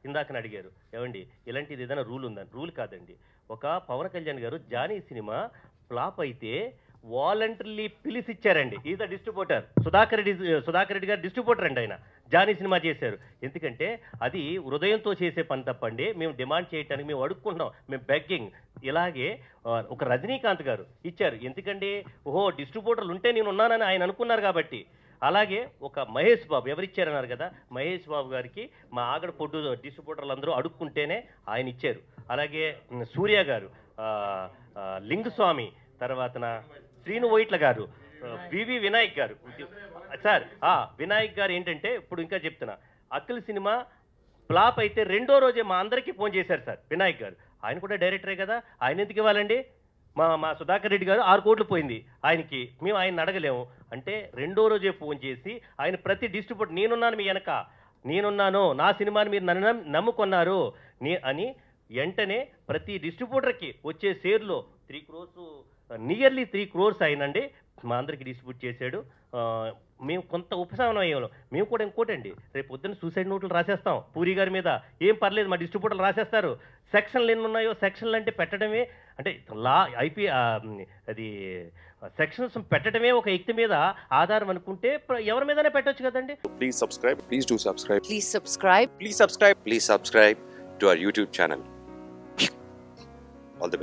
ఇందాకని అడిగారు ఏమండి ఇలాంటిది ఏదైనా రూల్ ఉందని. రూల్ కాదండి. ఒక Pawan Kalyan garu Johnny cinema flop అయితే వాలంటరీలీ పిలిచిచ్చారండి. Is the distributor. Sudhakar Reddy garu distributor అండి. ఆయన జానీ సినిమా చేశారు. ఎందుకంటే అది హృదయంతో చేసే పని తప్పండి. మేము డిమాండ్ చేయడానికి మేము అడుక్కుంటున్నాం, మేము బెగ్గింగ్. ఇలాగే ఒక రజనీకాంత్ గారు ఇచ్చారు. ఎందుకండి ఓహో డిస్ట్రిబ్యూటర్లు ఉంటే నేను ఉన్నానని ఆయన అనుకున్నారు కాబట్టి. అలాగే ఒక మహేష్ బాబు ఎవరిచ్చారన్నారు కదా, మహేష్ బాబు గారికి మా ఆగడ పొడ్డు డిస్ట్రిబ్యూటర్లు అందరూ అడుక్కుంటేనే ఆయన ఇచ్చారు. అలాగే సూర్య గారు, లింగుస్వామి, తర్వాతన శ్రీను వైట్ల గారు, వివి వినాయక్ గారు. సార్ వినాయక్ గారు ఏంటంటే ఇప్పుడు ఇంకా చెప్తున్నా, అఖిల్ సినిమా ఫ్లాప్ అయితే రెండో రోజే మా అందరికీ ఫోన్ చేశారు సార్ వినాయక్ గారు. ఆయన కూడా డైరెక్టరే కదా, ఆయన ఎందుకు ఇవ్వాలండి? మా సుధాకర్ రెడ్డి గారు 6 కోట్లు పోయింది ఆయనకి, మేము ఆయన అడగలేము అంటే రెండో రోజే ఫోన్ చేసి ఆయన ప్రతి డిస్ట్రిబ్యూటర్ నేనున్నాను మీ వెనక, నేనున్నాను, నా సినిమాని మీరు నన్ను నమ్ముకున్నారు అని వెంటనే ప్రతి డిస్ట్రిబ్యూటర్కి వచ్చే షేర్లో 3 crores, నియర్లీ 3 crores అయినండి మా అందరికి డిస్ట్రిబ్యూట్ చేశాడు. మేము కొంత ఉపశమనం అయ్యాము. మేము కూడా ఇంకోటండి, రేపు పొద్దున్న సూసైడ్ నోట్లు రాసేస్తాం పూరి గారి మీద, ఏం పర్లేదు మా డిస్ట్రిబ్యూటర్లు రాసేస్తారు. సెక్షన్లు ఎన్ని ఉన్నాయో సెక్షన్లు అంటే పెట్టడమే, అంటే లా అది సెక్షన్స్ పెట్టడమే ఒక వ్యక్తి మీద ఆధారం అనుకుంటే ఎవరి మీదనే పెట్టొచ్చు కదండి. Please subscribe. Please do subscribe. Please subscribe. Please subscribe. Please subscribe to our YouTube channel.